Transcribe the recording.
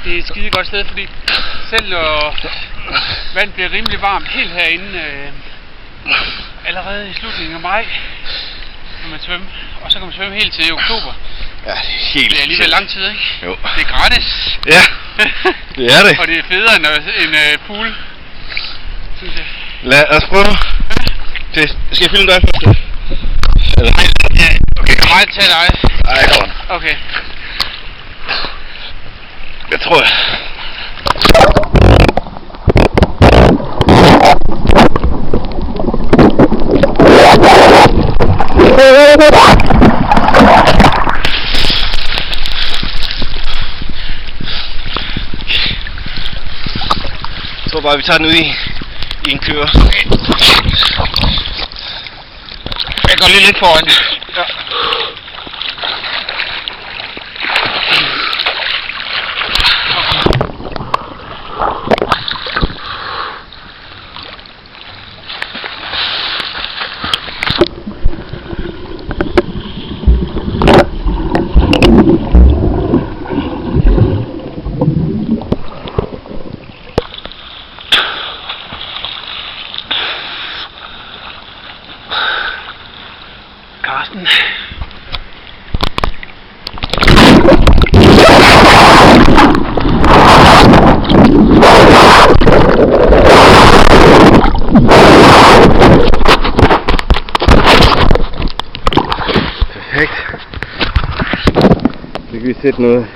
Det er et skide godt sted, fordi selv når vandet bliver rimelig varmt helt herinde, allerede i slutningen af maj, kan man svømme, og så kan man svømme helt til oktober. Ja, det er helt... Det er alligevel lang tid, ikke? Jo. Det er gratis. Ja, det er det. Og det er federe end en pool, synes jeg. Lad os prøve. Det skal jeg filme dig først? Eller? Ja, okay. Kan mig tage dig? Nej, kom. Okay. Jeg tror jeg. Jeg tror bare vi tager den ud i en kører. Jeg går lige lidt foran. Ja. Carsten. Perfekt. Så kan vi sætte noget